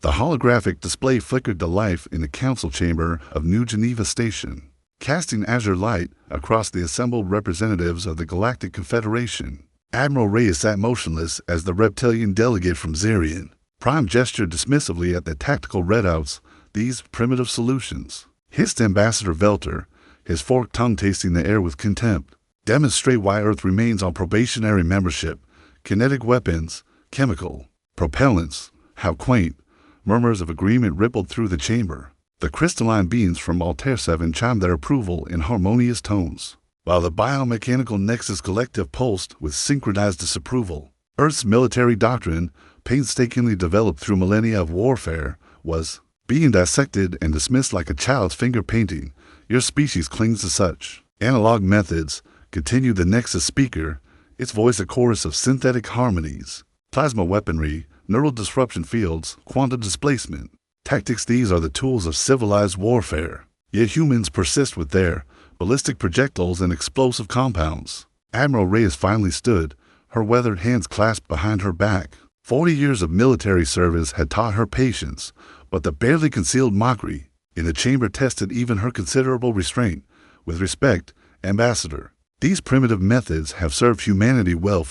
The holographic display flickered to life in the council chamber of New Geneva Station, casting azure light across the assembled representatives of the Galactic Confederation. Admiral Reyes sat motionless as the reptilian delegate from Zerion. Prime gestured dismissively at the tactical readouts, these primitive solutions. Hissed Ambassador Velter, his forked tongue tasting the air with contempt. Demonstrate why Earth remains on probationary membership. Kinetic weapons, chemical, propellants, how quaint. Murmurs of agreement rippled through the chamber. The crystalline beings from Altair 7 chimed their approval in harmonious tones, while the biomechanical nexus collective pulsed with synchronized disapproval. Earth's military doctrine, painstakingly developed through millennia of warfare, was being dissected and dismissed like a child's finger painting. Your species clings to such analog methods, continued the nexus speaker, its voice a chorus of synthetic harmonies. Plasma weaponry, neural disruption fields, quantum displacement. Tactics, these are the tools of civilized warfare. Yet humans persist with their ballistic projectiles and explosive compounds. Admiral Reyes finally stood, her weathered hands clasped behind her back. 40 years of military service had taught her patience, but the barely concealed mockery in the chamber tested even her considerable restraint. With respect, Ambassador, these primitive methods have served humanity well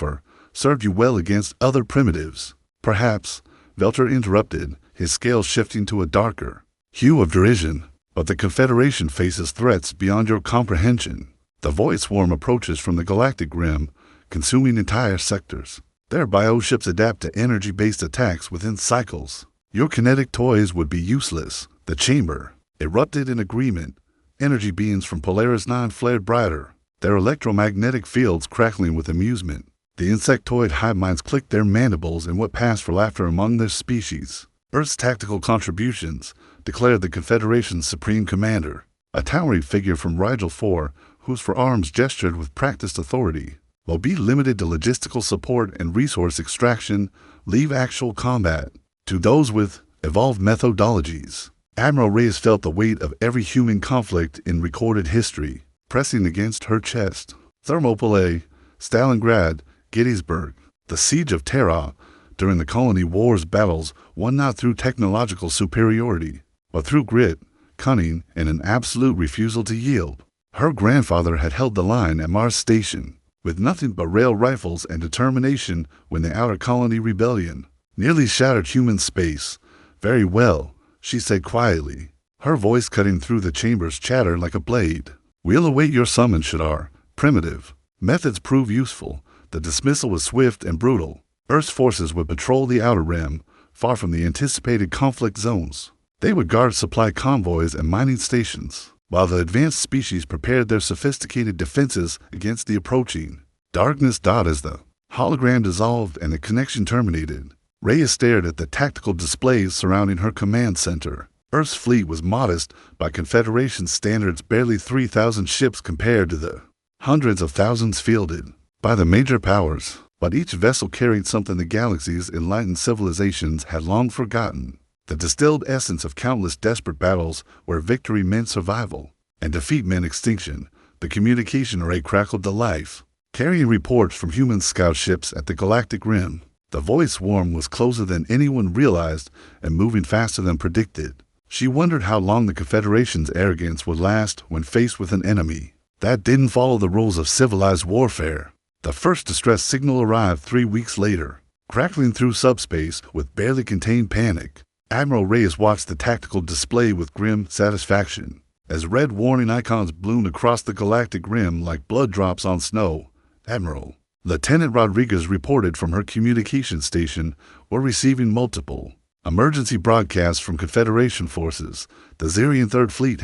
served you well against other primitives. Perhaps, Velter interrupted, his scales shifting to a darker hue of derision. But the Confederation faces threats beyond your comprehension. The void swarm approaches from the galactic rim, consuming entire sectors. Their bioships adapt to energy-based attacks within cycles. Your kinetic toys would be useless. The chamber erupted in agreement. Energy beams from Polaris 9 flared brighter, their electromagnetic fields crackling with amusement. The insectoid hive minds clicked their mandibles in what passed for laughter among their species. Earth's tactical contributions, declared the Confederation's Supreme Commander, a towering figure from Rigel 4, whose forearms gestured with practiced authority, will be limited to logistical support and resource extraction, leave actual combat to those with evolved methodologies. Admiral Reyes felt the weight of every human conflict in recorded history pressing against her chest. Thermopylae, Stalingrad, Gettysburg, the Siege of Terra, during the Colony Wars battles won not through technological superiority, but through grit, cunning, and an absolute refusal to yield. Her grandfather had held the line at Mars Station, with nothing but rail rifles and determination when the Outer Colony Rebellion nearly shattered human space. Very well, she said quietly, her voice cutting through the chamber's chatter like a blade. We'll await your summons, Shadar. Primitive methods prove useful. The dismissal was swift and brutal. Earth's forces would patrol the outer rim, far from the anticipated conflict zones. They would guard supply convoys and mining stations, while the advanced species prepared their sophisticated defenses against the approaching darkness. As the hologram dissolved and the connection terminated, Reyes stared at the tactical displays surrounding her command center. Earth's fleet was modest by Confederation standards, barely 3,000 ships compared to the hundreds of thousands fielded by the major powers. But each vessel carried something the galaxy's enlightened civilizations had long forgotten. The distilled essence of countless desperate battles where victory meant survival and defeat meant extinction. The communication array crackled to life, carrying reports from human scout ships at the galactic rim. The void swarm was closer than anyone realized and moving faster than predicted. She wondered how long the Confederation's arrogance would last when faced with an enemy that didn't follow the rules of civilized warfare. The first distress signal arrived 3 weeks later, crackling through subspace with barely contained panic. Admiral Reyes watched the tactical display with grim satisfaction, as red warning icons bloomed across the galactic rim like blood drops on snow. Admiral, Lieutenant Rodriguez reported from her communication station, were receiving multiple emergency broadcasts from Confederation forces. The Zerion Third Fleet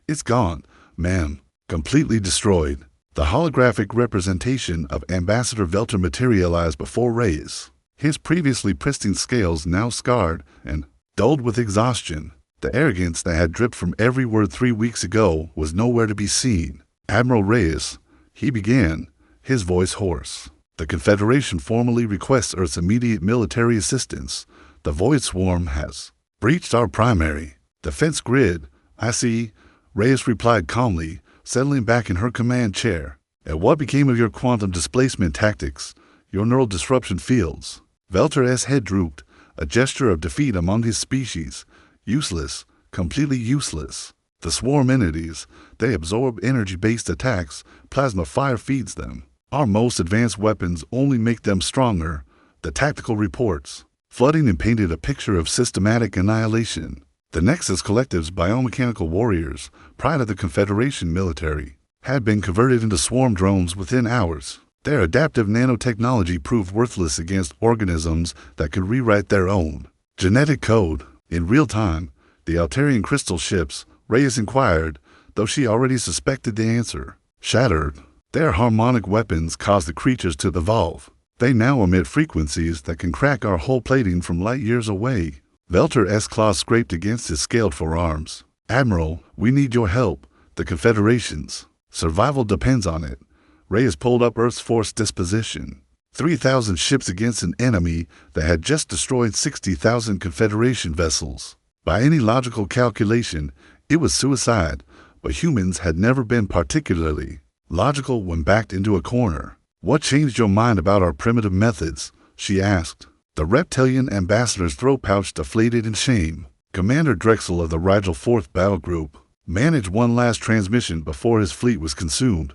it's gone, ma'am, completely destroyed. The holographic representation of Ambassador Velter materialized before Reyes, his previously pristine scales now scarred and dulled with exhaustion. The arrogance that had dripped from every word 3 weeks ago was nowhere to be seen. Admiral Reyes, he began, his voice hoarse. The Confederation formally requests Earth's immediate military assistance. The void swarm has breached our primary defense grid. I see, Reyes replied calmly, settling back in her command chair. And what became of your quantum displacement tactics, your neural disruption fields? Velter's head drooped, a gesture of defeat among his species. Useless, completely useless. The swarm entities, they absorb energy-based attacks, plasma fire feeds them. Our most advanced weapons only make them stronger. The tactical reports, flooding and painted a picture of systematic annihilation. The Nexus Collective's biomechanical warriors, pride of the Confederation military, had been converted into swarm drones within hours. Their adaptive nanotechnology proved worthless against organisms that could rewrite their own genetic code. In real time, the Altarian crystal ships, Reyes inquired, though she already suspected the answer. Shattered. Their harmonic weapons caused the creatures to evolve. They now emit frequencies that can crack our hull plating from light years away. Velter's claws scraped against his scaled forearms. Admiral, we need your help. The Confederation's survival depends on it. Reyes pulled up Earth's force disposition. 3,000 ships against an enemy that had just destroyed 60,000 Confederation vessels. By any logical calculation, it was suicide, but humans had never been particularly logical when backed into a corner. What changed your mind about our primitive methods? She asked. The reptilian ambassador's throat pouch deflated in shame. Commander Drexel of the Rigel 4th Battle Group managed one last transmission before his fleet was consumed.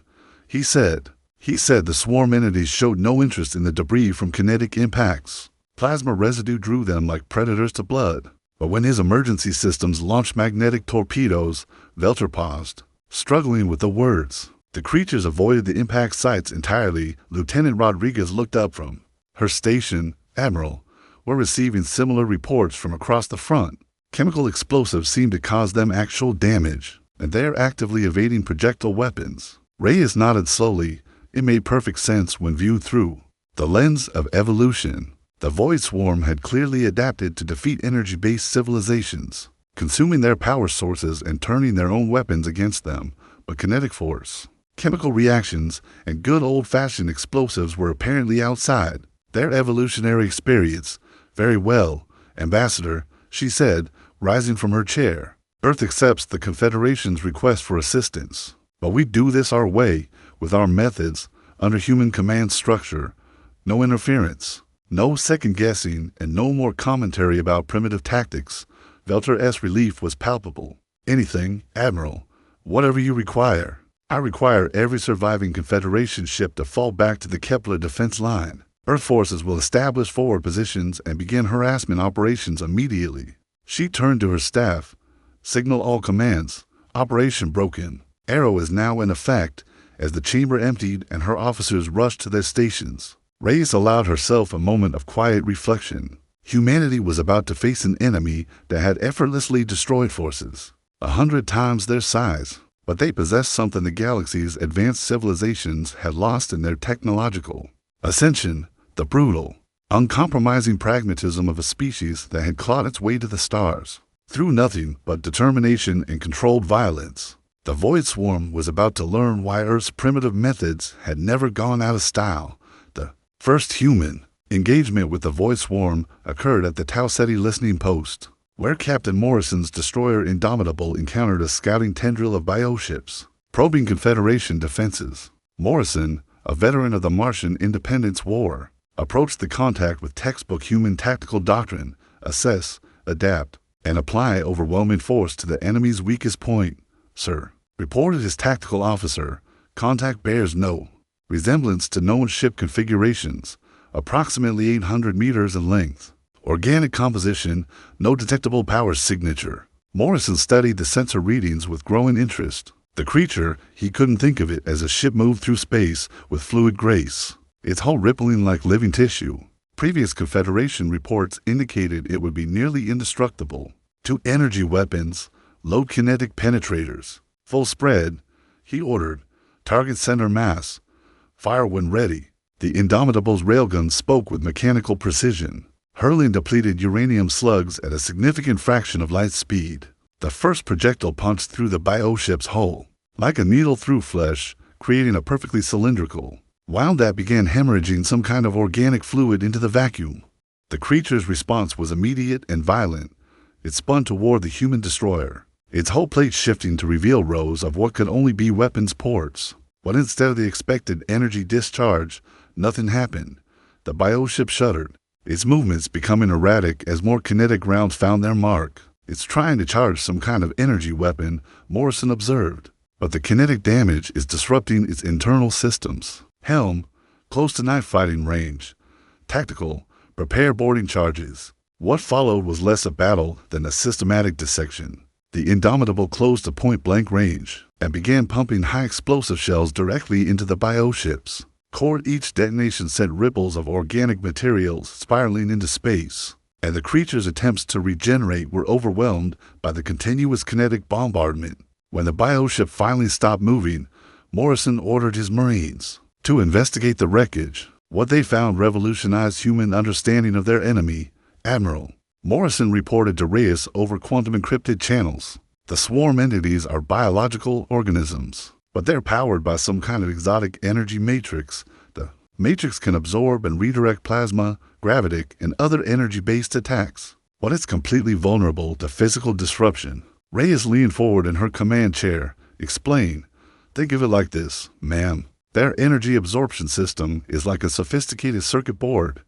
He said the swarm entities showed no interest in the debris from kinetic impacts. Plasma residue drew them like predators to blood. But when his emergency systems launched magnetic torpedoes, Velter paused, struggling with the words. The creatures avoided the impact sites entirely. Lieutenant Rodriguez looked up from her station. Admiral, we're receiving similar reports from across the front. Chemical explosives seem to cause them actual damage, and they are actively evading projectile weapons. Reyes nodded slowly. It made perfect sense when viewed through the lens of evolution. The Void Swarm had clearly adapted to defeat energy-based civilizations, consuming their power sources and turning their own weapons against them. But kinetic force, chemical reactions, and good old-fashioned explosives were apparently outside their evolutionary experience. Very well, Ambassador, she said, rising from her chair. Earth accepts the Confederation's request for assistance. But we do this our way, with our methods, under human command structure. No interference, no second-guessing, and no more commentary about primitive tactics. Velter's relief was palpable. Anything, Admiral, whatever you require. I require every surviving Confederation ship to fall back to the Kepler defense line. Earth forces will establish forward positions and begin harassment operations immediately. She turned to her staff. Signal all commands. Operation broken. Arrow is now in effect. As the chamber emptied and her officers rushed to their stations, Reyes allowed herself a moment of quiet reflection. Humanity was about to face an enemy that had effortlessly destroyed forces 100 times their size, but they possessed something the galaxy's advanced civilizations had lost in their technological ascension: the brutal, uncompromising pragmatism of a species that had clawed its way to the stars through nothing but determination and controlled violence. The Void Swarm was about to learn why Earth's primitive methods had never gone out of style. The first human engagement with the Void Swarm occurred at the Tau Ceti listening post, where Captain Morrison's destroyer Indomitable encountered a scouting tendril of bioships, probing Confederation defenses. Morrison, a veteran of the Martian Independence War, approached the contact with textbook human tactical doctrine: assess, adapt, and apply overwhelming force to the enemy's weakest point. Sir, reported his tactical officer, contact bears no resemblance to known ship configurations, approximately 800 meters in length. Organic composition, no detectable power signature. Morrison studied the sensor readings with growing interest. The creature, he couldn't think of it as a ship moved through space with fluid grace, its hull rippling like living tissue. Previous Confederation reports indicated it would be nearly indestructible. 2 energy weapons, low kinetic penetrators. Full spread, he ordered. Target center mass. Fire when ready. The Indomitable's railgun spoke with mechanical precision, hurling depleted uranium slugs at a significant fraction of light speed. The first projectile punched through the bioship's hull, like a needle through flesh, creating a perfectly cylindrical wound that began hemorrhaging some kind of organic fluid into the vacuum. The creature's response was immediate and violent. It spun toward the human destroyer, its hull plate shifting to reveal rows of what could only be weapons ports. But instead of the expected energy discharge, nothing happened. The bioship shuddered. its movements becoming erratic as more kinetic rounds found their mark. It's trying to charge some kind of energy weapon, Morrison observed, but the kinetic damage is disrupting its internal systems. Helm, close to night fighting range. Tactical, prepare boarding charges. What followed was less a battle than a systematic dissection. The Indomitable closed to point-blank range and began pumping high-explosive shells directly into the bioships. Each detonation sent ripples of organic materials spiraling into space, and the creature's attempts to regenerate were overwhelmed by the continuous kinetic bombardment. When the bioship finally stopped moving, Morrison ordered his Marines to investigate the wreckage. What they found revolutionized human understanding of their enemy, Admiral. Morrison reported to Reyes over quantum-encrypted channels. The swarm entities are biological organisms, but they're powered by some kind of exotic energy matrix. The matrix can absorb and redirect plasma, gravitic, and other energy-based attacks, but it's completely vulnerable to physical disruption. Reyes leaned forward in her command chair. Explain. Think of it like this, ma'am. Their energy absorption system is like a sophisticated circuit board.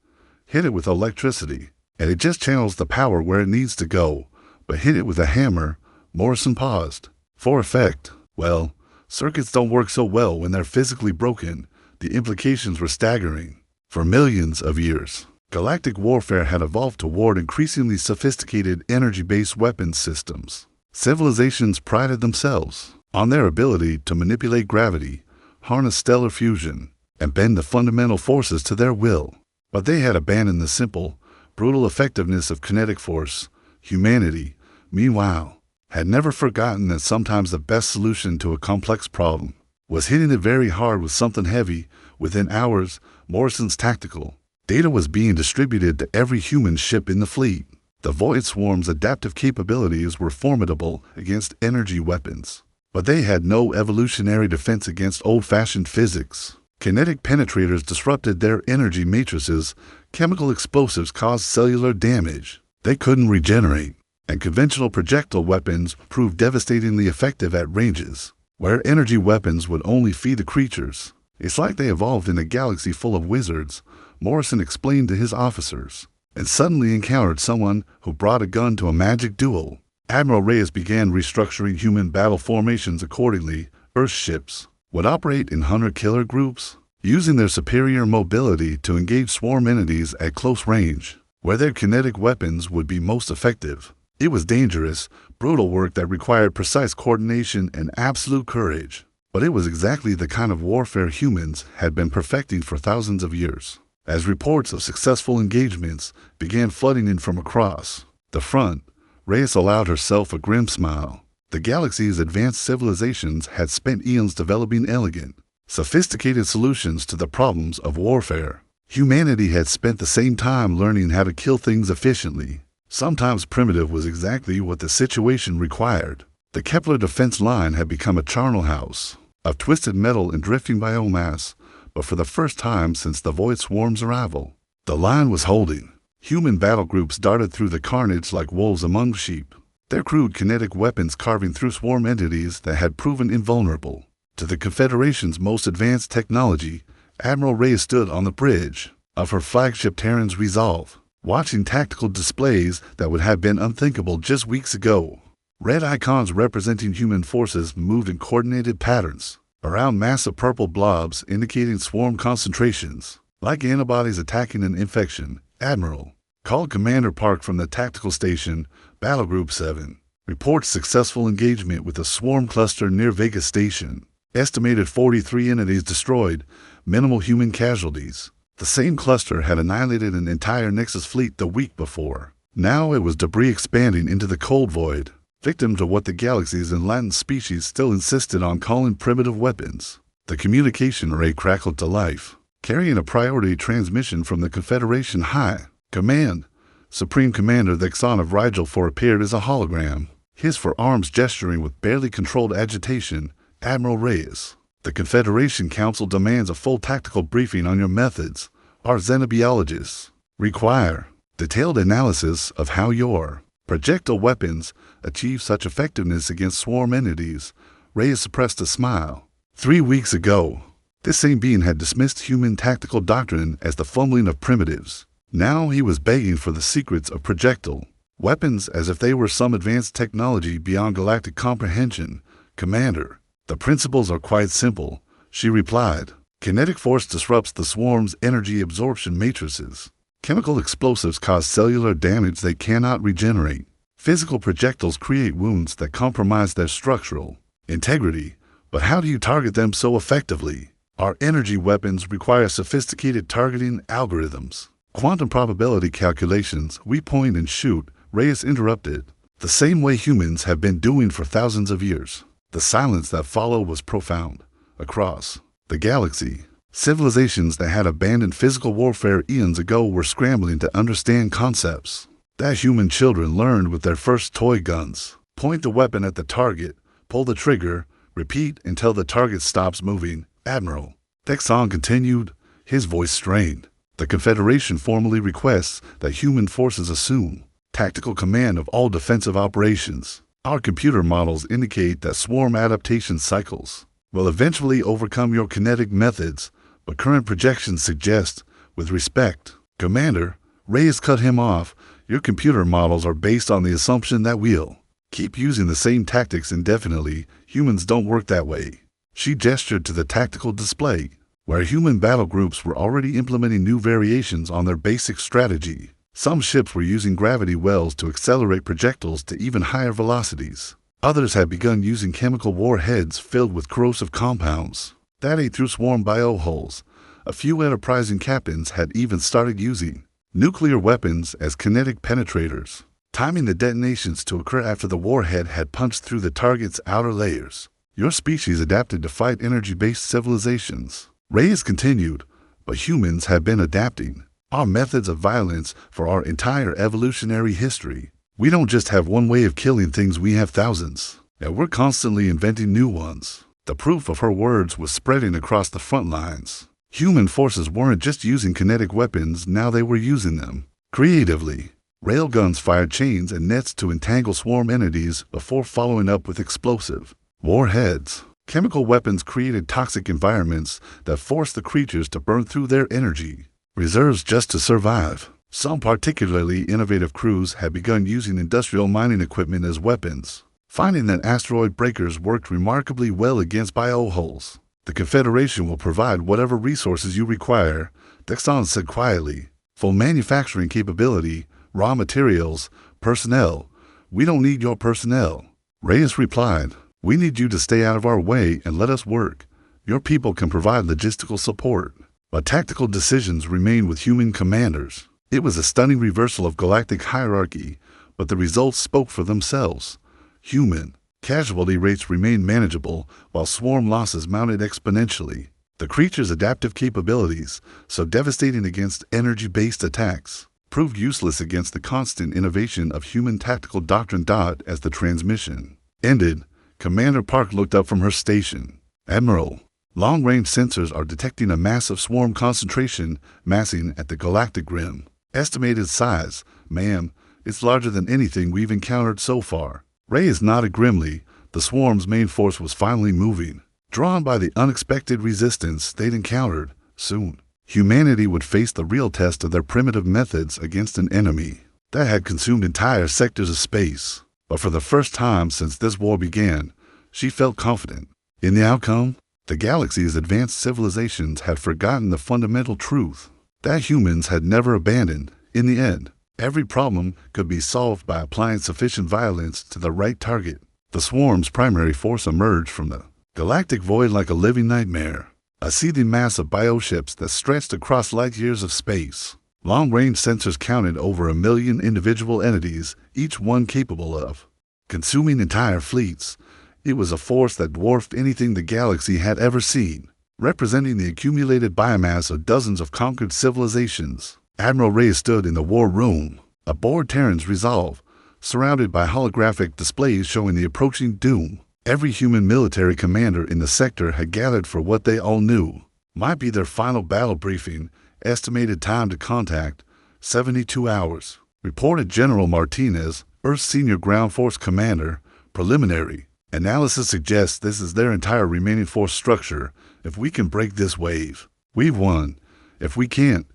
Hit it with electricity, and it just channels the power where it needs to go. But hit it with a hammer. Morrison paused. For effect. Well, circuits don't work so well when they're physically broken. The implications were staggering. For millions of years, galactic warfare had evolved toward increasingly sophisticated energy-based weapons systems. Civilizations prided themselves on their ability to manipulate gravity, harness stellar fusion, and bend the fundamental forces to their will. But they had abandoned the simple, brutal effectiveness of kinetic force. Humanity, meanwhile, had never forgotten that sometimes the best solution to a complex problem was hitting it very hard with something heavy. Within hours, Morrison's tactical data was being distributed to every human ship in the fleet. The Void Swarm's adaptive capabilities were formidable against energy weapons, but they had no evolutionary defense against old-fashioned physics. Kinetic penetrators disrupted their energy matrices, chemical explosives caused cellular damage. They couldn't regenerate, and conventional projectile weapons proved devastatingly effective at ranges where energy weapons would only feed the creatures. It's like they evolved in a galaxy full of wizards, Morrison explained to his officers, and suddenly encountered someone who brought a gun to a magic duel. Admiral Reyes began restructuring human battle formations accordingly. Earth ships would operate in hunter-killer groups, using their superior mobility to engage swarm entities at close range, where their kinetic weapons would be most effective. It was dangerous, brutal work that required precise coordination and absolute courage, but it was exactly the kind of warfare humans had been perfecting for thousands of years. As reports of successful engagements began flooding in from across the front, Reyes allowed herself a grim smile. The galaxy's advanced civilizations had spent eons developing elegant, sophisticated solutions to the problems of warfare. Humanity had spent the same time learning how to kill things efficiently. Sometimes primitive was exactly what the situation required. The Kepler defense line had become a charnel house of twisted metal and drifting biomass, but for the first time since the Void Swarm's arrival, the line was holding. Human battle groups darted through the carnage like wolves among sheep, their crude kinetic weapons carving through swarm entities that had proven invulnerable to the Confederation's most advanced technology. Admiral Reyes stood on the bridge of her flagship Terran's Resolve, watching tactical displays that would have been unthinkable just weeks ago. Red icons representing human forces moved in coordinated patterns around massive purple blobs indicating swarm concentrations, like antibodies attacking an infection. Admiral, called Commander Park from the tactical station. Battle Group 7 reports successful engagement with a swarm cluster near Vega Station. Estimated 43 entities destroyed, minimal human casualties. The same cluster had annihilated an entire Nexus fleet the week before. Now it was debris expanding into the cold void, victim to what the galaxy's enlightened species still insisted on calling primitive weapons. The communication array crackled to life, carrying a priority transmission from the Confederation High Command. Supreme Commander Thexon Rigel 4 appeared as a hologram, his forearms gesturing with barely controlled agitation. Admiral Reyes, the Confederation Council demands a full tactical briefing on your methods. Our xenobiologists require detailed analysis of how your projectile weapons achieve such effectiveness against swarm entities. Reyes suppressed a smile. 3 weeks ago, this same being had dismissed human tactical doctrine as the fumbling of primitives. Now he was begging for the secrets of projectile weapons as if they were some advanced technology beyond galactic comprehension. Commander, the principles are quite simple, she replied. Kinetic force disrupts the swarm's energy absorption matrices. Chemical explosives cause cellular damage they cannot regenerate. Physical projectiles create wounds that compromise their structural integrity. But how do you target them so effectively? Our energy weapons require sophisticated targeting algorithms. Quantum probability calculations, we point and shoot, Reyes interrupted. The same way humans have been doing for thousands of years. The silence that followed was profound. Across the galaxy, civilizations that had abandoned physical warfare eons ago were scrambling to understand concepts that human children learned with their first toy guns. Point the weapon at the target, pull the trigger, repeat until the target stops moving. Admiral, Texan continued, his voice strained. The Confederation formally requests that human forces assume tactical command of all defensive operations. Our computer models indicate that swarm adaptation cycles will eventually overcome your kinetic methods, but current projections suggest, with respect, Commander, Reyes cut him off, your computer models are based on the assumption that we'll keep using the same tactics indefinitely. Humans don't work that way. She gestured to the tactical display, where human battle groups were already implementing new variations on their basic strategy. Some ships were using gravity wells to accelerate projectiles to even higher velocities. Others had begun using chemical warheads filled with corrosive compounds that ate through swarm bioholes. A few enterprising captains had even started using nuclear weapons as kinetic penetrators, timing the detonations to occur after the warhead had punched through the target's outer layers. Your species adapted to fight energy-based civilizations. Reyes continued, but humans have been adapting our methods of violence for our entire evolutionary history. We don't just have one way of killing things, we have thousands, and we're constantly inventing new ones. The proof of her words was spreading across the front lines. Human forces weren't just using kinetic weapons, now they were using them creatively. Railguns fired chains and nets to entangle swarm entities before following up with explosive warheads. Chemical weapons created toxic environments that forced the creatures to burn through their energy reserves just to survive. Some particularly innovative crews had begun using industrial mining equipment as weapons, finding that asteroid breakers worked remarkably well against bioholes. The Confederation will provide whatever resources you require, Texan said quietly. Full manufacturing capability, raw materials, personnel. We don't need your personnel. Reyes replied, we need you to stay out of our way and let us work. Your people can provide logistical support, but tactical decisions remain with human commanders. It was a stunning reversal of galactic hierarchy, but the results spoke for themselves. Human casualty rates remained manageable, while swarm losses mounted exponentially. The creature's adaptive capabilities, so devastating against energy-based attacks, proved useless against the constant innovation of human tactical doctrine. As the transmission ended, Commander Park looked up from her station. Admiral, long-range sensors are detecting a massive swarm concentration massing at the galactic rim. Estimated size, ma'am, it's larger than anything we've encountered so far. Reyes nodded grimly. The swarm's main force was finally moving. Drawn by the unexpected resistance they'd encountered, soon, humanity would face the real test of their primitive methods against an enemy that had consumed entire sectors of space. But for the first time since this war began, she felt confident in the outcome. The galaxy's advanced civilizations had forgotten the fundamental truth that humans had never abandoned. In the end, every problem could be solved by applying sufficient violence to the right target. The swarm's primary force emerged from the galactic void like a living nightmare, a seething mass of bioships that stretched across light years of space. Long-range sensors counted over 1 million individual entities, each one capable of consuming entire fleets. It was a force that dwarfed anything the galaxy had ever seen, representing the accumulated biomass of dozens of conquered civilizations. Admiral Reyes stood in the war room, aboard Terran's Resolve, surrounded by holographic displays showing the approaching doom. Every human military commander in the sector had gathered for what they all knew might be their final battle briefing. Estimated time to contact, 72 hours. Reported General Martinez, Earth's senior ground force commander. Preliminary analysis suggests this is their entire remaining force structure. If we can break this wave, we've won. If we can't,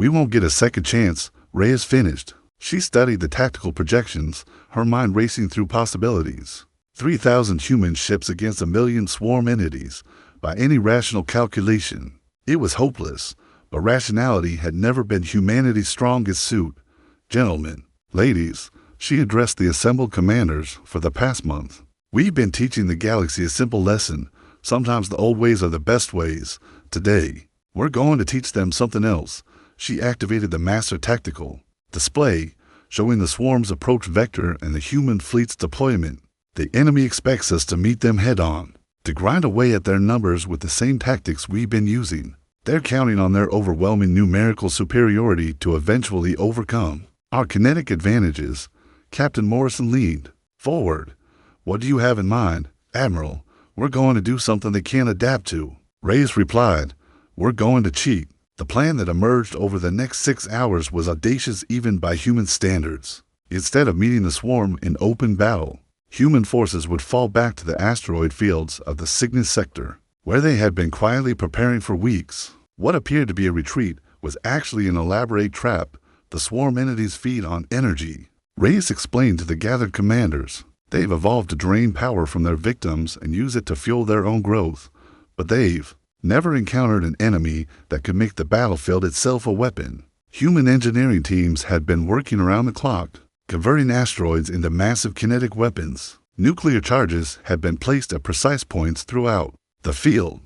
We won't get a second chance, Reyes finished. She studied the tactical projections, her mind racing through possibilities. 3,000 human ships against 1,000,000 swarm entities. By any rational calculation, it was hopeless, but rationality had never been humanity's strongest suit. Gentlemen, ladies, she addressed the assembled commanders for the past month. We've been teaching the galaxy a simple lesson. Sometimes the old ways are the best ways. Today, we're going to teach them something else. She activated the master tactical display, showing the swarm's approach vector and the human fleet's deployment. The enemy expects us to meet them head-on, to grind away at their numbers with the same tactics we've been using. They're counting on their overwhelming numerical superiority to eventually overcome our kinetic advantages. Captain Morrison leaned forward. What do you have in mind, Admiral? We're going to do something they can't adapt to. Reyes replied, we're going to cheat. The plan that emerged over the next 6 hours was audacious even by human standards. Instead of meeting the swarm in open battle, human forces would fall back to the asteroid fields of the Cygnus sector, where they had been quietly preparing for weeks. What appeared to be a retreat was actually an elaborate trap. The swarm entities feed on energy. Reyes explained to the gathered commanders. They've evolved to drain power from their victims and use it to fuel their own growth. But they've never encountered an enemy that could make the battlefield itself a weapon. Human engineering teams had been working around the clock, converting asteroids into massive kinetic weapons. Nuclear charges had been placed at precise points throughout the field,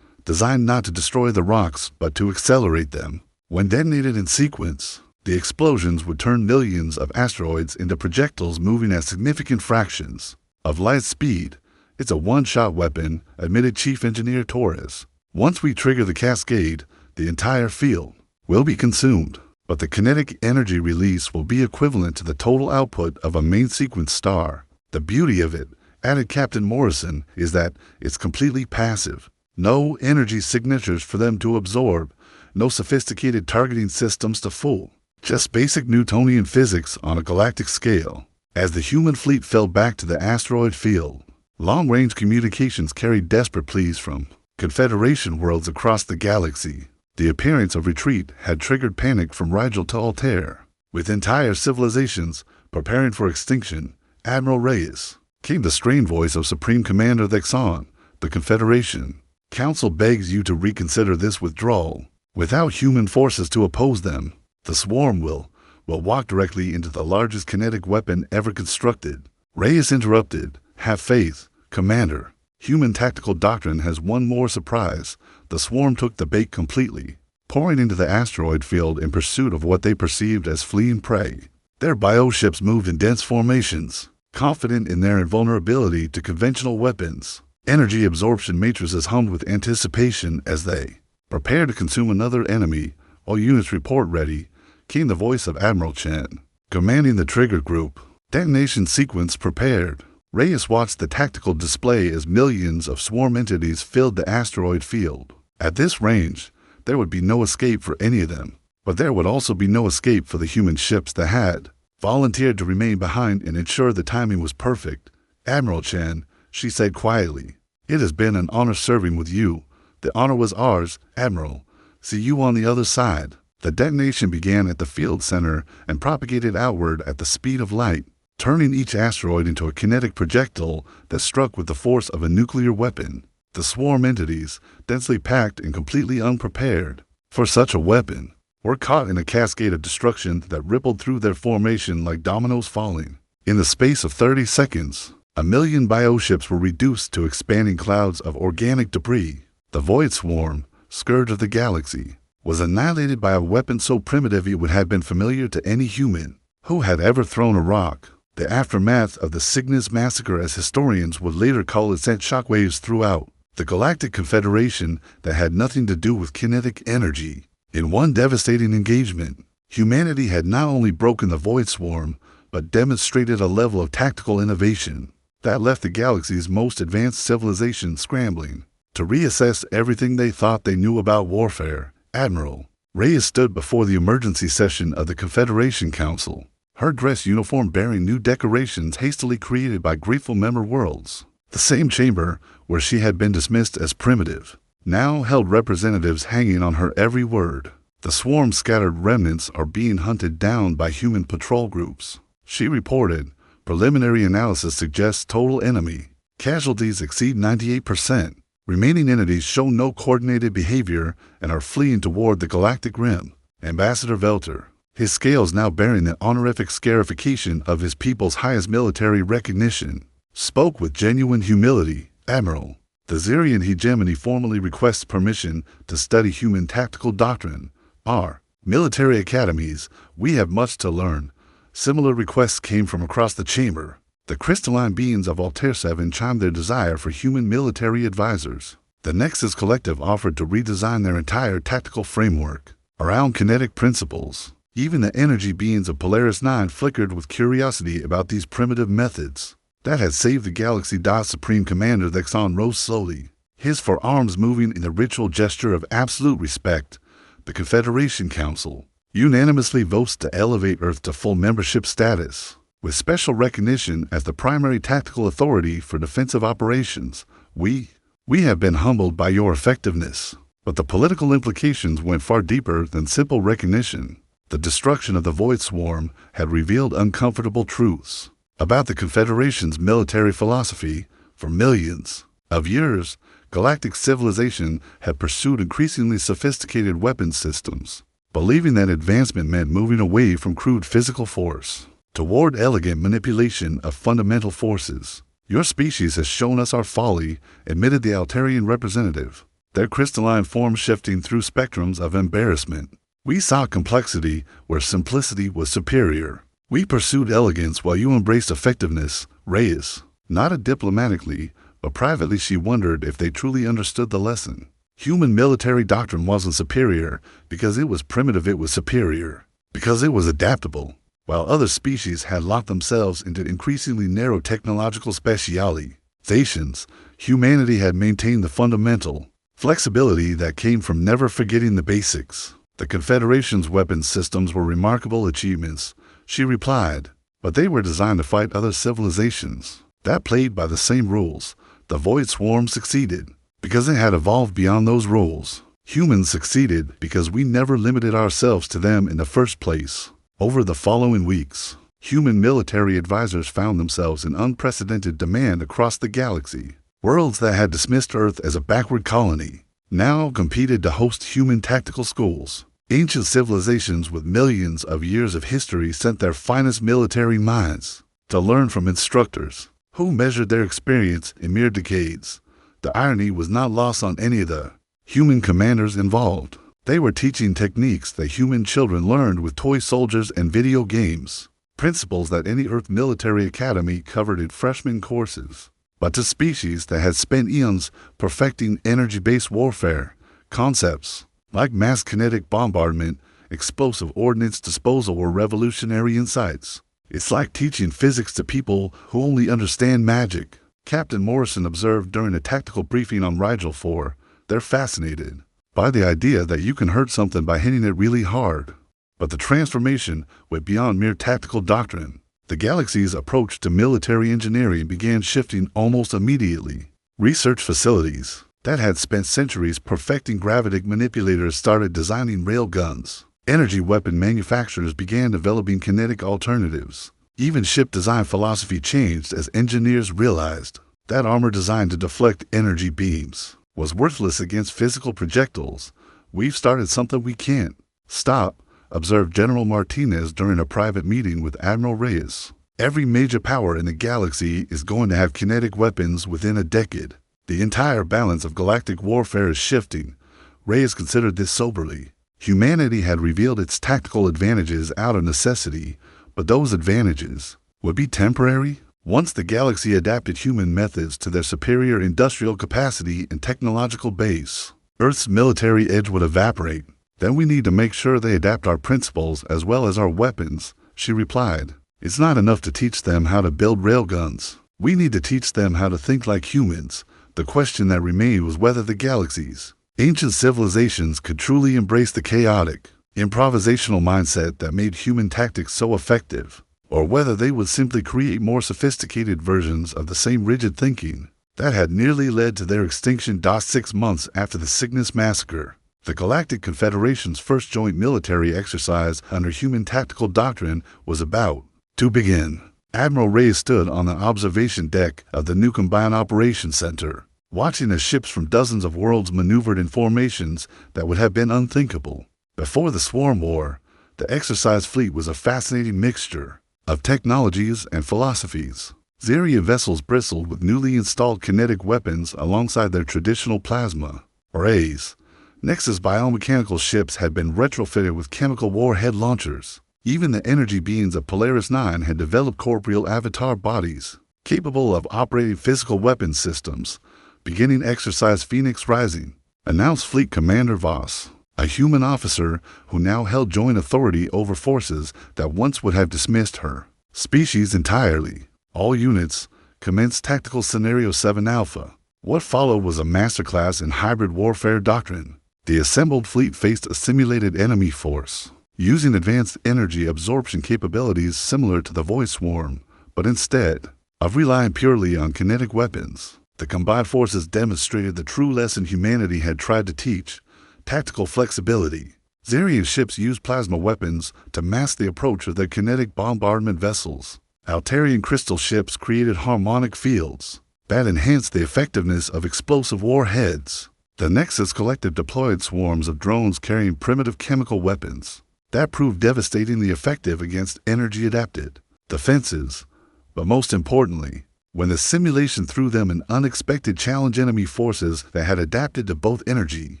designed not to destroy the rocks but to accelerate them. When detonated in sequence, the explosions would turn millions of asteroids into projectiles moving at significant fractions of light speed. It's a one-shot weapon, admitted Chief Engineer Torres. Once we trigger the cascade, the entire field will be consumed, but the kinetic energy release will be equivalent to the total output of a main sequence star. The beauty of it, added Captain Morrison, is that it's completely passive. No energy signatures for them to absorb, no sophisticated targeting systems to fool. Just basic Newtonian physics on a galactic scale. As the human fleet fell back to the asteroid field, long-range communications carried desperate pleas from Confederation worlds across the galaxy. The appearance of retreat had triggered panic from Rigel to Altair. With entire civilizations preparing for extinction, Admiral Reyes, came the strained voice of Supreme Commander Thexon. The Confederation Council begs you to reconsider this withdrawal. Without human forces to oppose them, the swarm will walk directly into the largest kinetic weapon ever constructed. Reyes interrupted. Have faith, Commander. Human tactical doctrine has one more surprise. The swarm took the bait completely, pouring into the asteroid field in pursuit of what they perceived as fleeing prey. Their bioships moved in dense formations, confident in their invulnerability to conventional weapons. Energy absorption matrices hummed with anticipation as they prepared to consume another enemy. All units report ready, came the voice of Admiral Chen, commanding the trigger group. Detonation sequence prepared. Reyes watched the tactical display as millions of swarm entities filled the asteroid field. At this range, there would be no escape for any of them, but there would also be no escape for the human ships that had volunteered to remain behind and ensure the timing was perfect. Admiral Chen, she said quietly, it has been an honor serving with you. The honor was ours, Admiral. See you on the other side. The detonation began at the field center and propagated outward at the speed of light, turning each asteroid into a kinetic projectile that struck with the force of a nuclear weapon. The swarm entities, densely packed and completely unprepared for such a weapon, were caught in a cascade of destruction that rippled through their formation like dominoes falling. In the space of 30 seconds, 1,000,000 bioships were reduced to expanding clouds of organic debris. The void swarm, scourge of the galaxy, was annihilated by a weapon so primitive it would have been familiar to any human who had ever thrown a rock. The aftermath of the Cygnus massacre, as historians would later call it, sent shockwaves throughout the Galactic Confederation that had nothing to do with kinetic energy. In one devastating engagement, humanity had not only broken the void swarm, but demonstrated a level of tactical innovation that left the galaxy's most advanced civilization scrambling to reassess everything they thought they knew about warfare. Admiral Reyes stood before the emergency session of the Confederation Council, her dress uniform bearing new decorations hastily created by grateful member worlds. The same chamber where she had been dismissed as primitive now held representatives hanging on her every word. The swarm's scattered remnants are being hunted down by human patrol groups. She reported, preliminary analysis suggests total enemy casualties exceed 98%. Remaining entities show no coordinated behavior and are fleeing toward the galactic rim. Ambassador Velter, his scales now bearing the honorific scarification of his people's highest military recognition, spoke with genuine humility. Admiral, the Zirian hegemony formally requests permission to study human tactical doctrine. Our military academies, we have much to learn. Similar requests came from across the chamber. The crystalline beings of Altair 7 chimed their desire for human military advisors. The Nexus Collective offered to redesign their entire tactical framework around kinetic principles. Even the energy beings of Polaris 9 flickered with curiosity about these primitive methods. That had saved the galaxy. Supreme Commander Thexon rose slowly, his forearms moving in a ritual gesture of absolute respect. The Confederation Council unanimously votes to elevate Earth to full membership status, with special recognition as the primary tactical authority for defensive operations. We have been humbled by your effectiveness. But the political implications went far deeper than simple recognition. The destruction of the Void Swarm had revealed uncomfortable truths about the Confederation's military philosophy. For millions of years, galactic civilization had pursued increasingly sophisticated weapons systems, believing that advancement meant moving away from crude physical force toward elegant manipulation of fundamental forces. Your species has shown us our folly, admitted the Altarian representative, their crystalline form shifting through spectrums of embarrassment. We saw complexity where simplicity was superior. We pursued elegance while you embraced effectiveness. Reyes nodded diplomatically, but privately she wondered if they truly understood the lesson. Human military doctrine wasn't superior because it was primitive, it was superior because it was adaptable. While other species had locked themselves into increasingly narrow technological specializations, humanity had maintained the fundamental flexibility that came from never forgetting the basics. The Confederation's weapons systems were remarkable achievements, she replied, but they were designed to fight other civilizations that played by the same rules. The Void Swarm succeeded because it had evolved beyond those rules. Humans succeeded because we never limited ourselves to them in the first place. Over the following weeks, human military advisors found themselves in unprecedented demand across the galaxy. Worlds that had dismissed Earth as a backward colony now competed to host human tactical schools. Ancient civilizations with millions of years of history sent their finest military minds to learn from instructors who measured their experience in mere decades. The irony was not lost on any of the human commanders involved. They were teaching techniques that human children learned with toy soldiers and video games, principles that any Earth military academy covered in freshman courses. But to species that had spent eons perfecting energy-based warfare, concepts like mass kinetic bombardment, explosive ordnance disposal were revolutionary insights. It's like teaching physics to people who only understand magic, Captain Morrison observed during a tactical briefing on Rigel 4. They're fascinated by the idea that you can hurt something by hitting it really hard. But the transformation went beyond mere tactical doctrine. The galaxy's approach to military engineering began shifting almost immediately. Research facilities that had spent centuries perfecting gravitic manipulators started designing railguns. Energy weapon manufacturers began developing kinetic alternatives. Even ship design philosophy changed as engineers realized that armor designed to deflect energy beams was worthless against physical projectiles. We've started something we can't stop, observed General Martinez during a private meeting with Admiral Reyes. Every major power in the galaxy is going to have kinetic weapons within a decade. The entire balance of galactic warfare is shifting. Reyes considered this soberly. Humanity had revealed its tactical advantages out of necessity, but those advantages would be temporary. Once the galaxy adapted human methods to their superior industrial capacity and technological base, Earth's military edge would evaporate. Then we need to make sure they adapt our principles as well as our weapons, she replied. It's not enough to teach them how to build railguns. We need to teach them how to think like humans. The question that remained was whether the galaxy's ancient civilizations could truly embrace the chaotic, improvisational mindset that made human tactics so effective, or whether they would simply create more sophisticated versions of the same rigid thinking that had nearly led to their extinction. 6 months after the Cygnus massacre, The Galactic Confederation's first joint military exercise under human tactical doctrine was about to begin. Admiral Reyes stood on the observation deck of the new Combined Operations Center, watching as ships from dozens of worlds maneuvered in formations that would have been unthinkable. Before the Swarm War, the exercise fleet was a fascinating mixture of technologies and philosophies. Xerian vessels bristled with newly installed kinetic weapons alongside their traditional plasma, or A's. Nexus biomechanical ships had been retrofitted with chemical warhead launchers. Even the energy beings of Polaris 9 had developed corporeal avatar bodies, capable of operating physical weapons systems. Beginning exercise Phoenix Rising, announced Fleet Commander Voss, a human officer who now held joint authority over forces that once would have dismissed her species entirely. All units, commenced Tactical Scenario 7 Alpha. What followed was a masterclass in hybrid warfare doctrine. The assembled fleet faced a simulated enemy force, using advanced energy absorption capabilities similar to the Void Swarm, but instead of relying purely on kinetic weapons. The combined forces demonstrated the true lesson humanity had tried to teach: tactical flexibility. Xerian ships used plasma weapons to mask the approach of their kinetic bombardment vessels. Altarian crystal ships created harmonic fields that enhanced the effectiveness of explosive warheads. The Nexus Collective deployed swarms of drones carrying primitive chemical weapons that proved devastatingly effective against energy-adapted defenses. But most importantly, when the simulation threw them an unexpected challenge, enemy forces that had adapted to both energy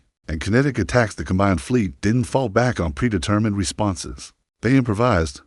and kinetic attacks, the combined fleet didn't fall back on predetermined responses. They improvised.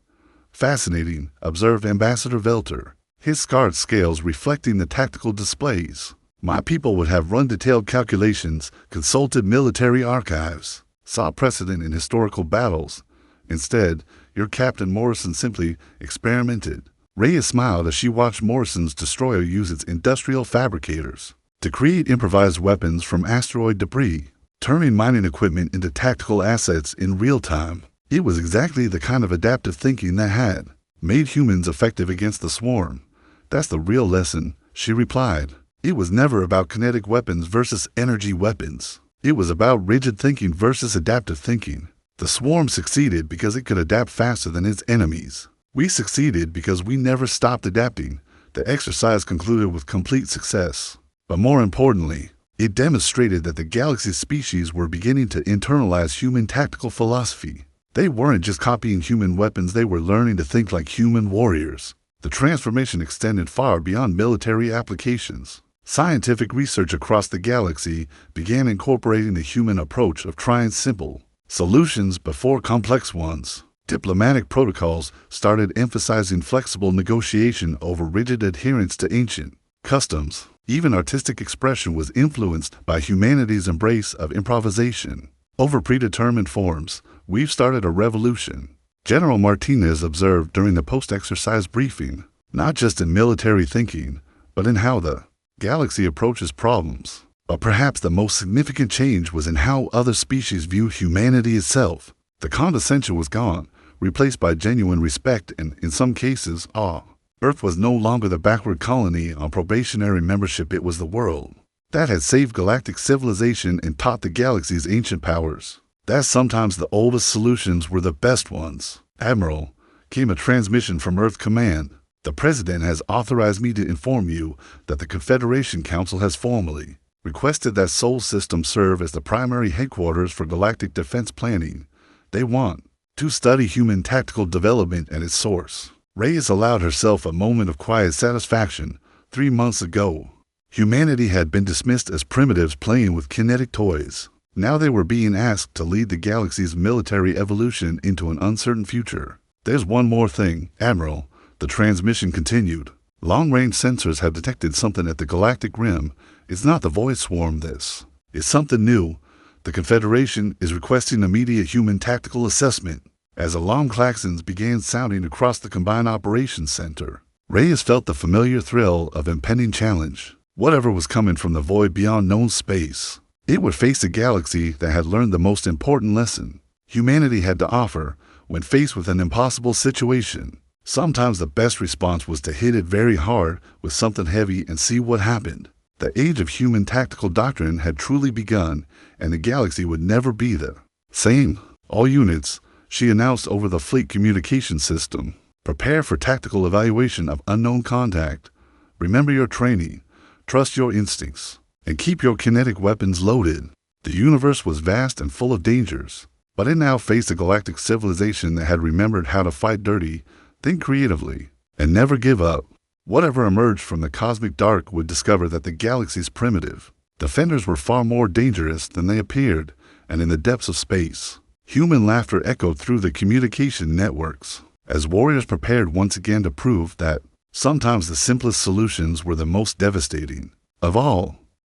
Fascinating, observed Ambassador Velter, his scarred scales reflecting the tactical displays. My people would have run detailed calculations, consulted military archives, sought precedent in historical battles. Instead, your Captain Morrison simply experimented. Reyes smiled as she watched Morrison's destroyer use its industrial fabricators to create improvised weapons from asteroid debris, turning mining equipment into tactical assets in real time. It was exactly the kind of adaptive thinking that had made humans effective against the swarm. That's the real lesson, she replied. It was never about kinetic weapons versus energy weapons. It was about rigid thinking versus adaptive thinking. The swarm succeeded because it could adapt faster than its enemies. We succeeded because we never stopped adapting. The exercise concluded with complete success. But more importantly, it demonstrated that the galaxy's species were beginning to internalize human tactical philosophy. They weren't just copying human weapons, they were learning to think like human warriors. The transformation extended far beyond military applications. Scientific research across the galaxy began incorporating the human approach of trying simple solutions before complex ones. Diplomatic protocols started emphasizing flexible negotiation over rigid adherence to ancient customs. Even artistic expression was influenced by humanity's embrace of improvisation over predetermined forms. We've started a revolution, General Martinez observed during the post-exercise briefing, not just in military thinking, but in how the galaxy approaches problems. But perhaps the most significant change was in how other species view humanity itself. The condescension was gone, replaced by genuine respect and, in some cases, awe. Earth was no longer the backward colony on probationary membership, it was the world that had saved galactic civilization and taught the galaxy's ancient powers that sometimes the oldest solutions were the best ones. Admiral, came a transmission from Earth Command. The President has authorized me to inform you that the Confederation Council has formally requested that Sol System serve as the primary headquarters for galactic defense planning. They want to study human tactical development at its source. Reyes allowed herself a moment of quiet satisfaction. 3 months ago, humanity had been dismissed as primitives playing with kinetic toys. Now they were being asked to lead the galaxy's military evolution into an uncertain future. There's one more thing, Admiral, the transmission continued. Long-range sensors have detected something at the galactic rim. It's not the Void Swarm, this. It's something new. The Confederation is requesting immediate human tactical assessment. As alarm klaxons began sounding across the Combined Operations Center, Reyes felt the familiar thrill of impending challenge. Whatever was coming from the void beyond known space, it would face a galaxy that had learned the most important lesson humanity had to offer when faced with an impossible situation. Sometimes the best response was to hit it very hard with something heavy and see what happened. The age of human tactical doctrine had truly begun, and the galaxy would never be the same. All units, she announced over the fleet communication system. Prepare for tactical evaluation of unknown contact. Remember your training, trust your instincts, and keep your kinetic weapons loaded. The universe was vast and full of dangers, but it now faced a galactic civilization that had remembered how to fight dirty, think creatively, and never give up. Whatever emerged from the cosmic dark would discover that the galaxy's primitive defenders were far more dangerous than they appeared, and in the depths of space, human laughter echoed through the communication networks, as warriors prepared once again to prove that sometimes the simplest solutions were the most devastating of all.